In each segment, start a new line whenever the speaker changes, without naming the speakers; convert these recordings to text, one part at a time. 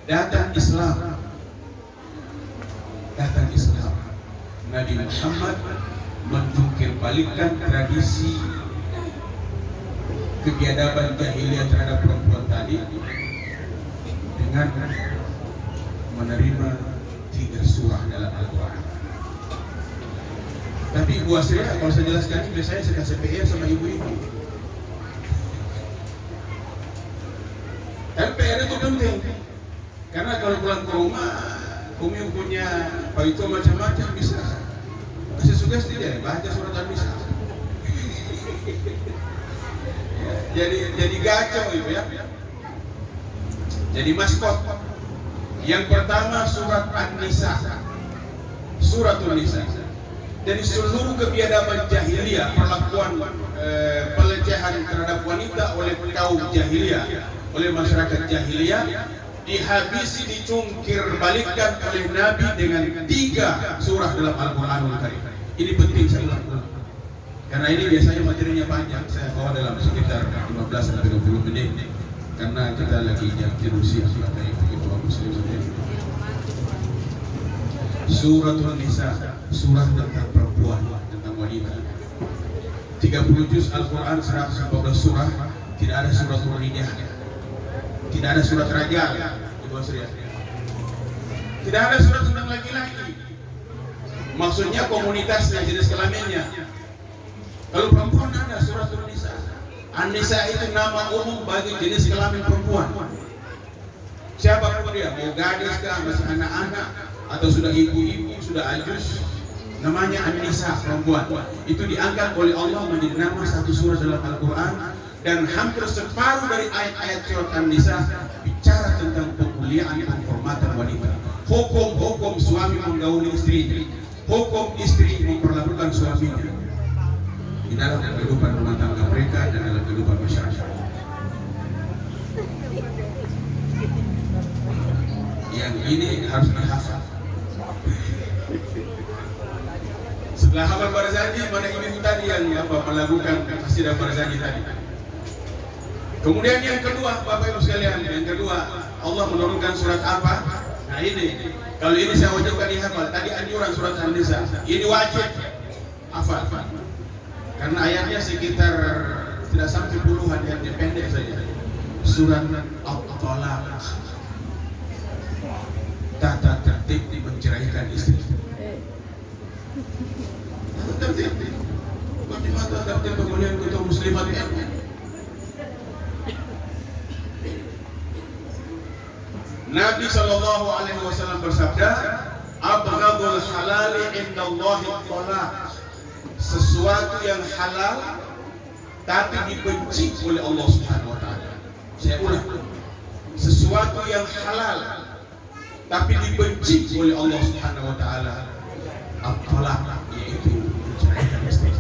Datang Islam, Nabi Muhammad menjungkir balikkan tradisi kebiadaban jahiliyah terhadap perempuan tadi dengan menerima 3 surah dalam Al-Quran. Tapi gua saya kalau saya jelaskan ini biasanya saya kasih PR sama ibu-ibu. Dan PR itu penting karena kalau pulang ke rumah, Umi punya apa itu macam-macam bisa kasih sugesti dia baca surat An-Nisa. Jadi gacor itu ya. Jadi maskot. Yang pertama surat An-Nisa, suratul Nisa. Dari seluruh kebiadaban jahiliyah, perlakuan pelecehan terhadap wanita oleh kaum jahiliyah, oleh masyarakat jahiliyah, dihabisi, dicungkir balikkan oleh Nabi dengan 3 surah dalam Al-Quranul Karim. Ini penting saya ulang. Karena ini biasanya materinya panjang, saya bawa dalam sekitar 15-20 menit. Karena kita lagi jam tirusi katanya begitu muslim. Suratul Nisa, surah tentang perempuan, tentang wanita. 30 juz Al-Quran, 114 surah, tidak ada surat Rijal, tidak ada surat Rajal, tidak ada surat tentang laki-laki. Maksudnya komunitasnya, jenis kelaminnya. Kalau perempuan ada surat An-Nisa. An-Nisa itu nama umum bagi jenis kelamin perempuan. Siapapun dia, mau gadis kah, masih anak-anak, atau sudah ibu-ibu, sudah ajus, namanya An-Nisa, perempuan. Itu diangkat oleh Allah menjadi nama satu surah dalam Al-Quran. Dan hampir separuh dari ayat-ayat surat An-Nisa bicara tentang pemuliaan penghormatan wanita. Hukum-hukum suami menggauli istrinya, hukum istri memperlakukan suaminya di dalam kehidupan rumah tangga mereka dan dalam kehidupan masyarakat. Yang ini harus dihafal. Setelah hafal Barzanji, mana ibu tadi yang melakukan kasidah Barzanji tadi. Kemudian yang kedua, Bapak Ibu sekalian, yang kedua, Allah menurunkan surat apa? Nah ini, kalau ini saya wajibkan dihafal. Tadi anjuran surat An-Nisa, ini wajib hafal. Karena ayatnya sekitar tidak sampai puluhan, yang pendek saja. Surat At-Talaq, tata tertib menceraikan istri. Tertib, bagaimana tertib kemudian kita muslimat ya? Nabi SAW bersabda, "Abghadul halali indallahi talaq." Sesuatu yang halal tapi dibenci oleh Allah Subhanahu wa taala. Saya ulang. Sesuatu yang halal tapi dibenci oleh Allah Subhanahu wa taala. At-talaq, yaitu menceraikan istri.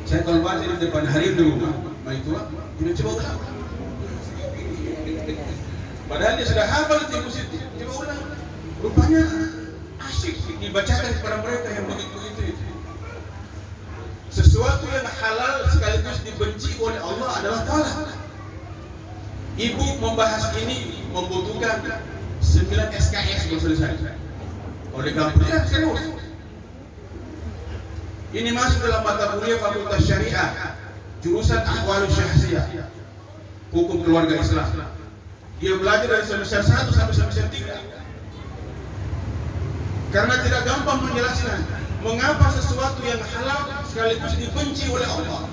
Saya kalau baca di depan hari di rumah, itu udah coba ulang. Padahal dia sudah hafal itu situ. Coba ulang. Rupanya asyik dibacakan kepada mereka yang begitu itu. Sesuatu yang halal sekaligus dibenci oleh Allah adalah talak. Ibu membahas ini membutuhkan 9 SKS belum selesai. Oleh kampus ya serius. Ini masuk dalam mata kuliah Fakultas Syariah, jurusan Ahwalus Syahsiyah, hukum keluarga Islam. Dia belajar dari semester 1 sampai semester 3. Karena tidak gampang menjelaskan mengapa sesuatu yang halal sekaligus dibenci oleh Allah.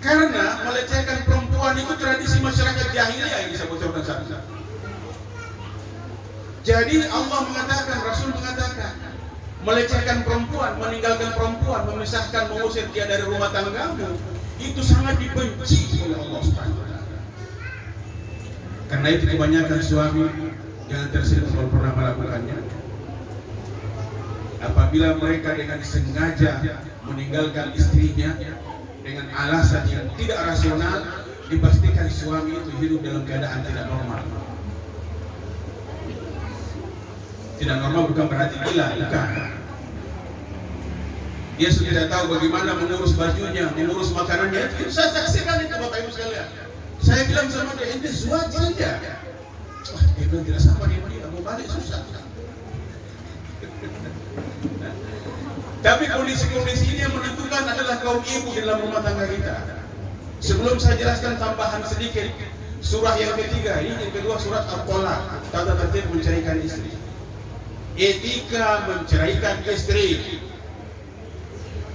Karena melecehkan perempuan itu tradisi masyarakat jahiliyah yang saya bocorkan saat. Jadi Allah mengatakan, Rasul mengatakan, melecehkan perempuan, meninggalkan perempuan, memisahkan, mengusir dia dari rumah tanggamu, itu sangat dibenci oleh Allah Subhanahu wa taala. Karena itu kebanyakan suami jangan tersilap kalau pernah melakukannya. Apabila mereka dengan sengaja meninggalkan istrinya dengan alasan yang tidak rasional, dipastikan suami itu hidup dalam keadaan tidak normal. Tidak normal bukan berarti gila, bukan. Dia sudah tidak tahu bagaimana mengurus bajunya, mengurus makanannya. Itu saya saksikan itu Bapak Ibu sekalian. Saya bilang sama dia, ente zuat saja. Dia bilang tidak sama, dia mau balik susah. Tapi kondisi-kondisi ini yang menentukan adalah kaum ibu di dalam rumah tangga kita. Sebelum saya jelaskan tambahan sedikit, surah yang ketiga, ini yang kedua surat Al-Talaq, tata tertib menceraikan istri. Etika menceraikan istri.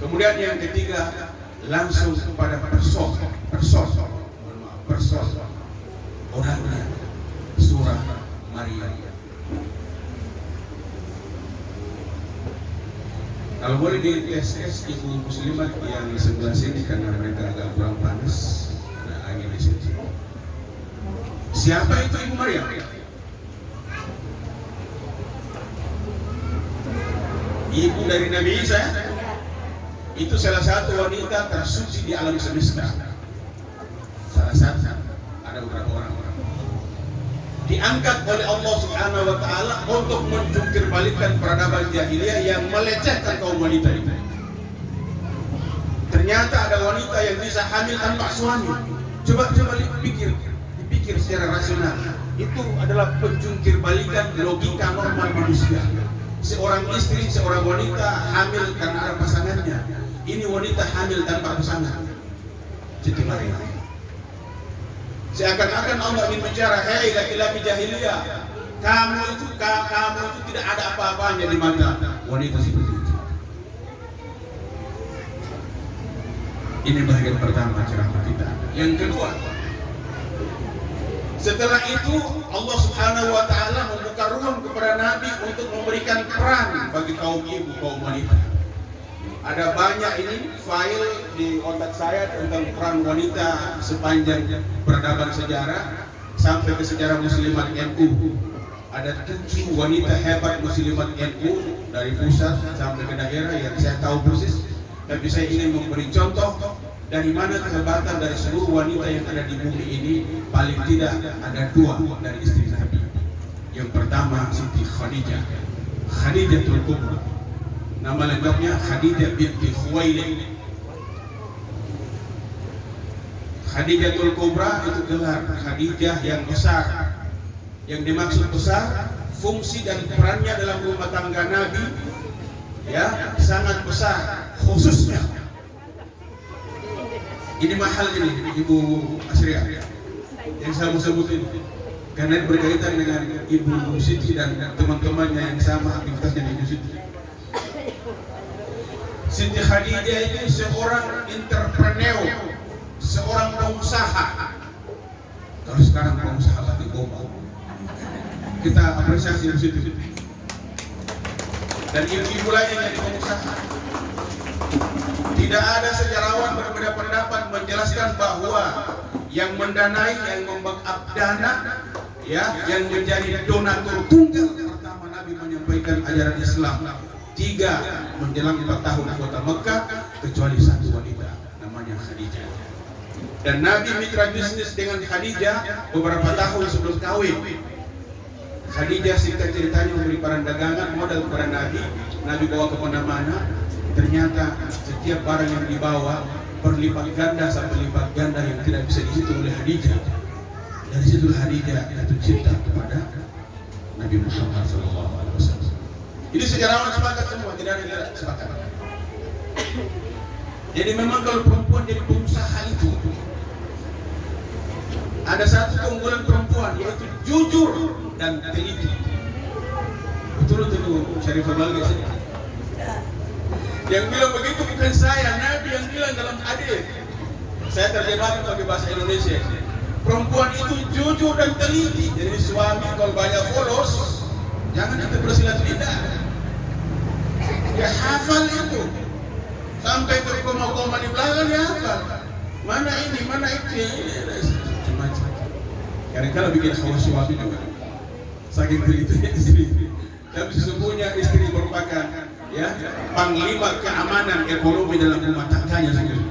Kemudian yang ketiga, langsung kepada person orangnya, surah Maryam. Kalau boleh di tes ibu muslimat yang sebelah sini karena mereka agak kurang panas, ada angin di sini. Siapa itu Ibu Maryam? Ibu dari Nabi Isa. Itu salah satu wanita tersuci di alam semesta. Salah satu, ada beberapa orang-orang diangkat oleh Allah Subhanahu wa taala untuk menjungkir balikkan peradaban jahiliyah yang melecehkan kaum wanita itu. Ternyata ada wanita yang bisa hamil tanpa suami. Coba dipikir secara rasional. Itu adalah penjungkir balikan logika normal manusia. Seorang istri, seorang wanita hamil karena ada pasangannya. Ini wanita hamil tanpa pasangan. Siti Maryam. Seakan-akan Allah ingin bicara, hei laki-laki jahiliyah, kamu itu tidak ada apa-apanya di mata wanita seperti itu. Ini bagian pertama ceramah kita. Yang kedua, setelah itu Allah Subhanahu wa taala membuka ruang kepada Nabi untuk memberikan peran bagi kaum ibu, kaum wanita. Ada banyak ini file di otak saya tentang peran wanita sepanjang peradaban sejarah sampai ke sejarah muslimat NU. Ada 7 wanita hebat muslimat NU dari pusat sampai ke daerah yang saya tahu persis. Tapi saya ingin memberi contoh dari mana kehebatan dari seluruh wanita yang ada di bumi ini. Paling tidak ada 2 dari istri Nabi. Yang pertama Siti Khadijah, Khadijatul Kubra. Nama lengkapnya Khadijah binti Khuwailid. Khadijatul Kubra itu gelar Khadijah yang besar. Yang dimaksud besar, fungsi dan perannya dalam rumah tangga Nabi ya sangat besar. Khususnya ini mahal ini Ibu Asria yang saya mau sebut ini, karena berkaitan dengan Ibu Siti dan teman-temannya yang sama aktivitasnya dengan Ibu Siti. Siti Khadijah itu seorang entrepreneur, seorang pengusaha. Kalau sekarang pengusaha batu gomba, kita apresiasi Ibu Siti. Dan ibu-ibu lain yang pengusaha. Tidak ada sejarawan berbeda pendapat menjelaskan bahwa yang mendanai, yang membackup dana, ya, yang menjadi donatur tunggal pertama Nabi menyampaikan ajaran Islam 3 menjelang 4 tahun kota Mekah, kecuali 1 wanita namanya Khadijah. Dan Nabi mitra bisnis dengan Khadijah beberapa tahun sebelum kawin. Khadijah singkat ceritanya memberi barang dagangan modal kepada Nabi. Nabi bawa ke mana-mana. Ternyata setiap barang yang dibawa berlipat ganda sampai lipat ganda yang tidak bisa dihitung oleh Khadijah. Dari situ Khadijah jatuh cinta kepada Nabi Muhammad SAW. Jadi sejarawan sepakat semua, tidak ada yang sepakat. Jadi memang kalau perempuan jadi pengusaha itu ada satu keunggulan perempuan, yaitu jujur dan teliti. Betul Syarifah Balga sini. Yang bilang begitu bukan saya, Nabi yang bilang dalam hadis. Saya terjemahkan pakai bahasa Indonesia. Perempuan itu jujur dan teliti. Jadi suami kalau banyak followers, jangan kita bersilat lidah. Ya hafal itu. Sampai ke koma-koma di belakang ya hafal. Mana ini, mana itu. Macam-macam. Kadang-kadang bikin hawa suami juga. Saking telitinya istri. Tapi sesungguhnya istri merupakan ya panglima keamanan ekonomi dalam rumah tangganya sendiri.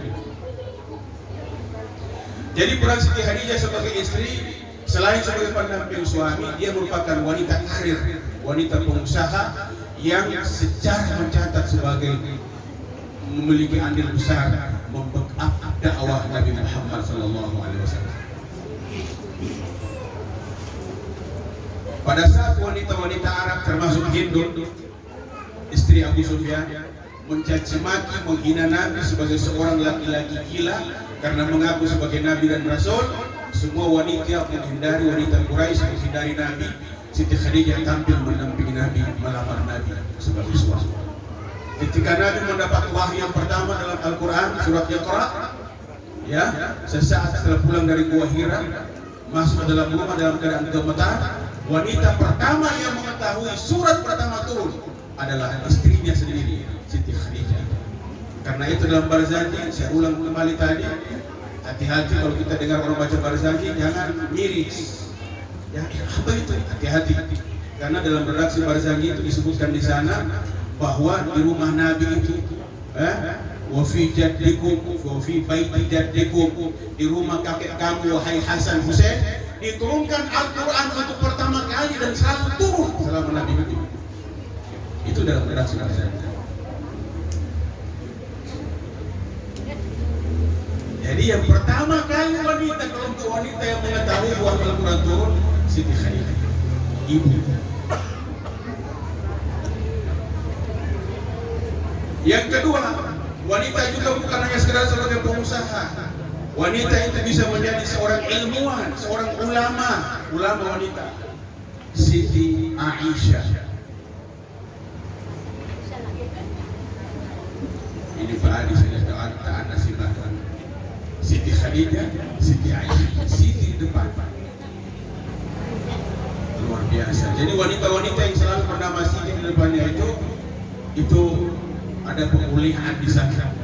Jadi peran Siti Khadijah sebagai istri selain sebagai pendamping suami, dia merupakan wanita karir, wanita pengusaha yang secara mencatat sebagai memiliki andil besar membackup dakwah Nabi Muhammad SAW. Pada saat wanita-wanita Arab termasuk Hindun, istri Abu Sufyan, mencaci maki, menghina Nabi sebagai seorang laki-laki gila karena mengaku sebagai Nabi dan Rasul, semua wanita menghindari, wanita Quraisy menghindari Nabi. Siti Khadijah tampil mendampingi Nabi, melamar Nabi sebagai suami. Ketika Nabi mendapat wahyu yang pertama dalam Al-Quran, surat Iqra, ya, sesaat setelah pulang dari Gua Hira, masuk ke dalam rumah dalam keadaan gemetar, wanita pertama yang mengetahui surat pertama turun adalah istrinya sendiri, Siti Khadijah. Karena itu dalam Barzanji, saya ulang kembali tadi, hati-hati kalau kita dengar orang baca Barzanji, jangan miris. Ya, apa itu? Hati-hati. Karena dalam redaksi Barzanji itu disebutkan di sana bahwa di rumah Nabi itu, wa fi jaddikum, wa fi baiti jaddikum, di rumah kakek kamu wahai Hasan Husain, diturunkan Al-Quran untuk pertama kali dan selalu turun selama Nabi hidup. Itu dalam redaksi Barzanji. Jadi yang pertama kali wanita, kelompok wanita yang mengetahui bahwa Al-Quran turun, Siti Khadijah, ibu. Yang kedua, wanita juga bukan hanya sekedar sebagai pengusaha. Wanita itu bisa menjadi seorang ilmuwan, seorang ulama wanita. Siti Aisyah. Ini Pak Adi sudah tak nasibahkan. Siti Khadijah, Siti Aisyah, Siti di depan. Luar biasa. Jadi wanita-wanita yang selalu bernama Siti di depannya itu ada pemulihan di sana.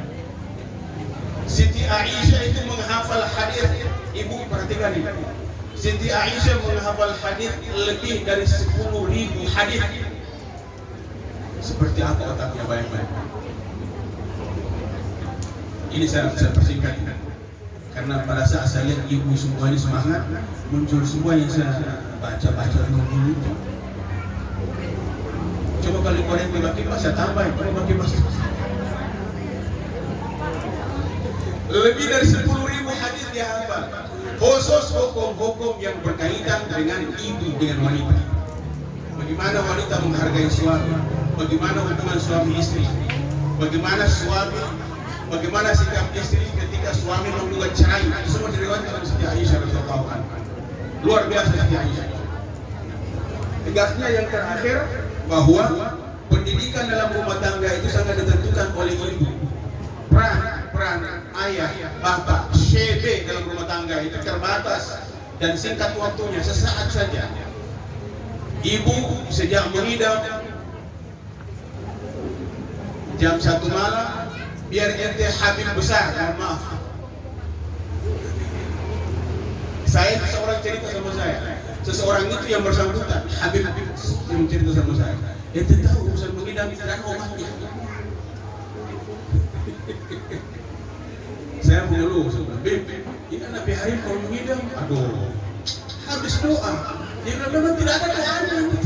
Siti Aisyah itu menghafal hadis. Ibu perhatikan ini. Siti Aisyah menghafal hadis lebih dari 10.000 hadis. Seperti apa otaknya baik-baik. Ini saya persingkat. Karena pada saat saya lihat ibu semuanya semangat, muncul semua yang saya baca dulu. Coba kali korek tiba-tiba saya tambahin, coba kipas. Lebih dari 10.000 hadis dia hafal. Khusus hukum-hukum yang berkaitan dengan ibu, dengan wanita. Bagaimana wanita menghargai suami, bagaimana hubungan suami istri, bagaimana sikap istri ketika suami menggugat cerai. Itu semua diriwayatkan oleh Siti Aisyah radhiyallahu anha. Luar biasa Siti Aisyah. Tegasnya yang terakhir bahwa pendidikan dalam rumah tangga itu sangat ditentukan oleh ibu. Peran ayah, bapak, CB dalam rumah tangga itu terbatas dan singkat waktunya, sesaat saja. Ibu sejak mengidam jam 1 malam, biar ente Habib besar, maaf. Saya seseorang cerita sama saya, seseorang itu yang bersangkutan, Habib yang cerita sama saya. Ente tahu urusan mengidam dan obatnya. Saya mengeluh, Habib, ini Nabi Harim kalau mengidam, aduh, habis doa. Dia bilang memang tidak ada doanya.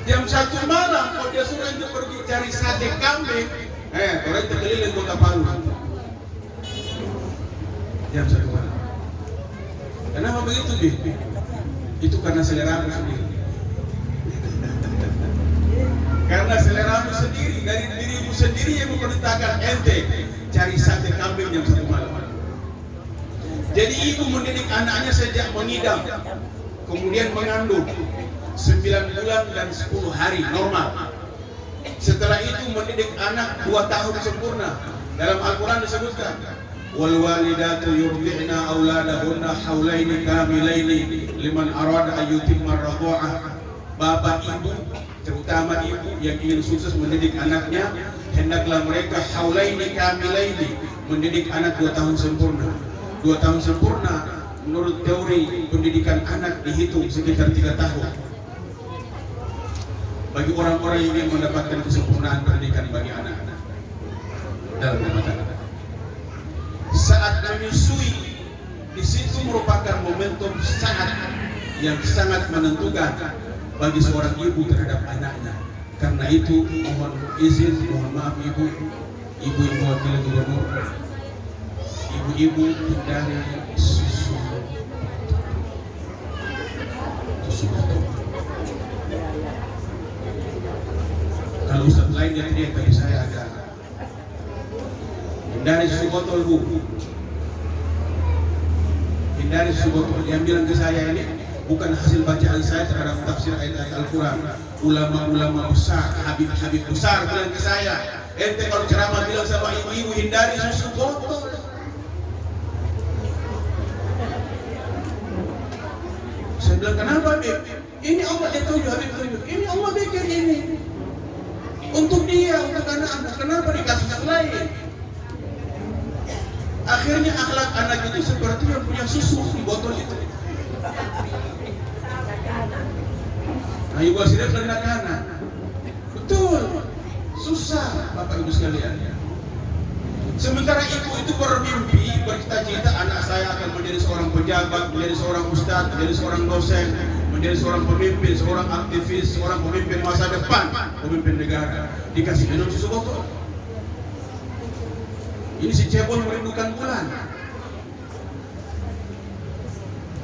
Jam 1 malam, kalau dia suruh ente pergi cari sate kambing, orang itu keliling kota Palu. Jam 1 malam. Kenapa begitu, Bi? Itu karena seleramu sendiri. Karena seleramu sendiri, dari dirimu sendiri yang memerintahkan ente cari sate kambing jam 1 malam. Jadi ibu mendidik anaknya sejak mengidam, kemudian mengandung 9 bulan dan 10 hari normal. Setelah itu mendidik anak 2 tahun sempurna. Dalam Al-Quran disebutkan, wal walidatu yurdi'na auladahunna haulaini kamilaini liman arada ayyutimma radha'ah. Bapak ibu, terutama ibu yang ingin sukses mendidik anaknya, hendaklah mereka haulaini kamilaini, mendidik anak 2 tahun sempurna. 2 tahun sempurna menurut teori pendidikan anak dihitung sekitar 3 tahun. Bagi orang-orang yang ingin mendapatkan kesempurnaan pendidikan bagi anak-anak dalam rumah tangga, saat menyusui, di situ merupakan momentum yang sangat menentukan bagi seorang ibu terhadap anaknya. Karena itu mohon izin, mohon maaf ibu wakil gubernur, ibu-ibu hindari susu. hindari susu botol bu, hindari susu botol. Yang bilang ke saya ini bukan hasil bacaan saya terhadap tafsir ayat Al-Quran. Ulama-ulama besar, habib-habib besar bilang ke saya, ente kalau ceramah bilang sama ibu-ibu hindari susu botol. Saya bilang, kenapa Beb? Ini Allah dia tunjuk, Habib tunjuk. Ini Allah bikin ini untuk dia, untuk anak-anak. Kenapa dikasih yang lain? Akhirnya akhlak anak itu seperti yang punya susu di botol itu. Nah, ibu aslinya anak-anak. Betul, susah Bapak Ibu sekalian. Sementara ibu itu bermimpi, bercita-cita anak saya akan menjadi seorang pejabat, menjadi seorang ustadz, menjadi seorang dosen, menjadi seorang pemimpin, seorang aktivis, seorang pemimpin masa depan, pemimpin negara. Dikasih minum susu botol. Ini si cebol merindukan bulan.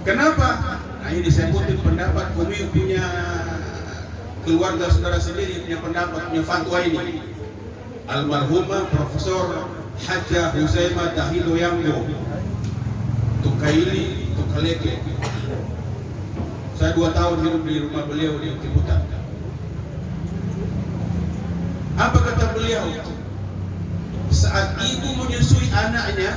Kenapa? Nah, ini saya kutip pendapat Umi punya keluarga saudara sendiri, punya pendapat, punya fatwa ini. Almarhumah Profesor Haja Huzaimah Dahido Yambo Tukaili Tukaleke. Saya 2 tahun hidup di rumah beliau di Ciputat. Apa kata beliau? Saat ibu menyusui anaknya,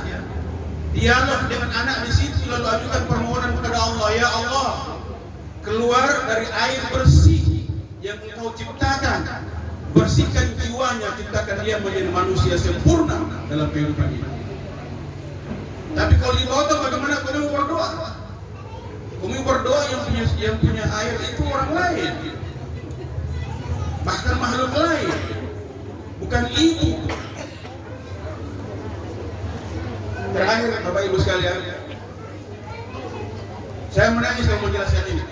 dialog dengan anak di situ, lalu ajukan permohonan kepada Allah, ya Allah, keluar dari air bersih yang Engkau ciptakan, bersihkan jiwanya, ciptakan dia menjadi manusia sempurna dalam kehidupan ini. Tapi kalau di bawah bagaimana kamu berdoa? Kamu berdoa yang punya air itu orang lain, bahkan makhluk lain, bukan ibu. Terakhir Bapak Ibu sekalian, saya menangis kalau menjelaskan ini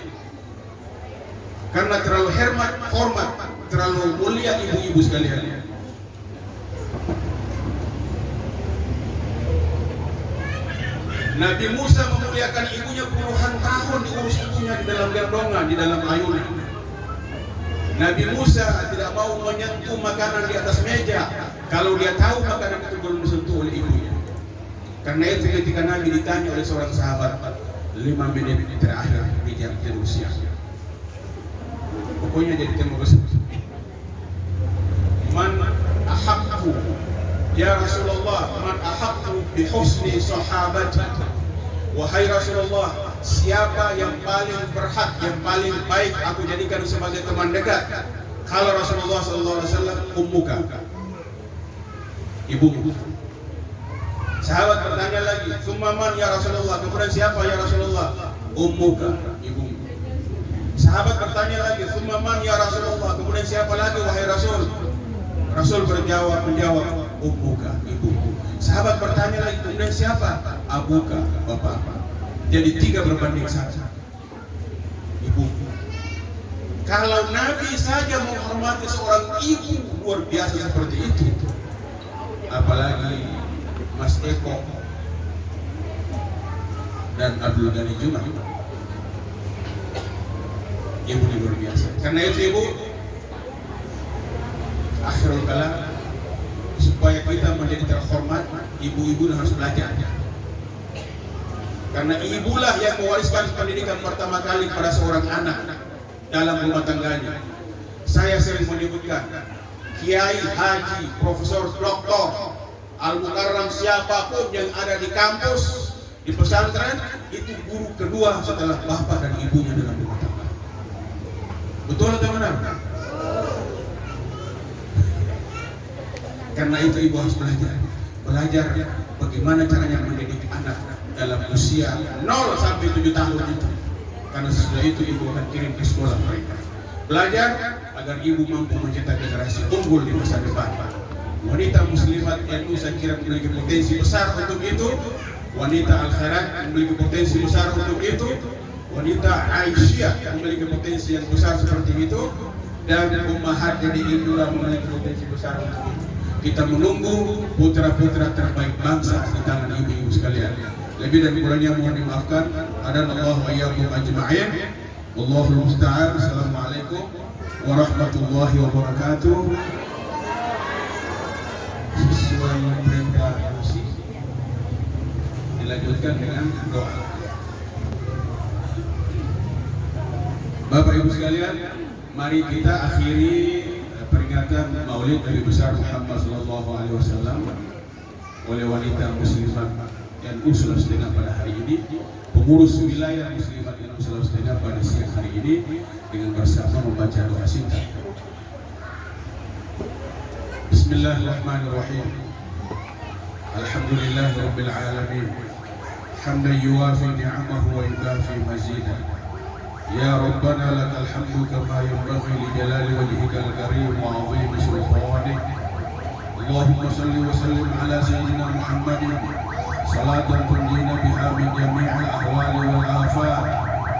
karena terlalu hormat, terlalu mulia ibu-ibu sekalian. Nabi Musa memuliakan ibunya puluhan tahun, diurus ibunya di dalam gendongan, di dalam ayunan. Nabi Musa tidak mau menyentuh makanan di atas meja kalau dia tahu makanan itu belum disentuh oleh ibunya. Karena itu ketika Nabi ditanya oleh seorang sahabat, 5 menit terakhir di jam usia, pokoknya jadi tema besar. Man ahabbu ya Rasulullah, man ahabbu bi husni sahabati. Wahai Rasulullah, siapa yang paling berhak, yang paling baik aku jadikan sebagai teman dekat? Kalau Rasulullah SAW, ummuka, ibumu. Sahabat bertanya lagi, "Tsumma man ya Rasulullah?" Kemudian siapa ya Rasulullah? Ummuka, ibumu. Sahabat bertanya lagi, "Tsumma man ya Rasulullah?" Kemudian siapa lagi wahai Rasul? Rasul menjawab, ummuka, ibuku. Sahabat bertanya lagi, kemudian siapa? Abuka, bapak. Jadi 3 berbanding 1. Ibuku. Kalau Nabi saja menghormati seorang ibu luar biasa seperti itu, apalagi Mas Eko dan Abdul Ghani Juma. Ibu luar biasa. Karena itu ibu, akhirul kalam, supaya kita menjadi terhormat, ibu-ibu harus belajar. Karena ibulah yang mewariskan pendidikan pertama kali pada seorang anak dalam rumah tangganya. Saya sering menyebutkan, Kiai, Haji, Profesor, Doktor, Al-Mukarram, siapapun yang ada di kampus, di pesantren, itu guru kedua setelah bapak dan ibunya dalam rumah tangga. Betul atau benar? Karena itu ibu harus belajar bagaimana caranya mendidik anak dalam usia 0 sampai 7 tahun itu. Karena sesudah itu ibu akan kirim ke sekolah mereka. Belajar agar ibu mampu mencetak generasi unggul di masa depan. Wanita muslimat NU saya kira memiliki potensi besar untuk itu. Wanita Al-Khairat memiliki potensi besar untuk itu. Wanita Aisyah memiliki potensi yang besar seperti itu. Dan Ummahat jadi Indura memiliki potensi besar untuk itu. Kita menunggu putra-putra terbaik bangsa di tangan ibu-ibu sekalian. Lebih dan kurangnya mohon dimaafkan. Adanallahu wa iyyakum ajma'in. Wallahul musta'an. Assalamualaikum warahmatullahi wabarakatuh. Sesuai perintah dilanjutkan dengan doa. Bapak Ibu sekalian, mari kita akhiri peringatan Maulid Nabi besar Muhammad sallallahu alaihi wasallam oleh wanita muslimat NU Sulawesi Tengah pada hari ini, pengurus wilayah muslimat NU Sulawesi Tengah pada siang hari ini, dengan bersama membaca doa singkat. Bismillahirrahmanirrahim. Alhamdulillahirabbil alamin. Hamdan yuwafi ni'amahu wa yukafi mazidah. Ya Rabbana lakal hamdu kama yanbaghi li jalali wajhikal karim wa 'azimi sultanik. Allahumma salli wa sallim ala sayyidina Muhammadin salatan tunjina biha min jami'il ahwali wal afat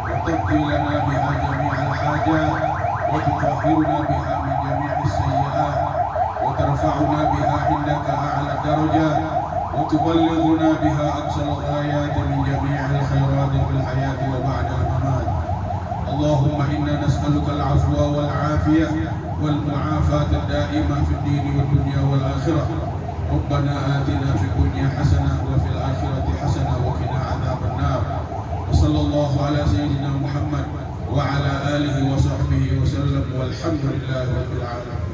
wa taqdi lana biha jami'al hajat wa tutahhiruna biha min jami'is sayyi'at wa tarfa'una biha indaka a'la darajat wa tuballighuna biha aqsal ghayat min jami'il khairat fil hayati wa ba'da al-mamat. اللهم إنا نسألك العفو والعافية والمعافاة الدائمة في الدين والدنيا والآخرة. ربنا آتنا في الدنيا حسنة وفي الآخرة حسنة وقنا عذاب النار. وصلى الله على سيدنا محمد وعلى آله وصحبه وسلم والحمد لله رب العالمين.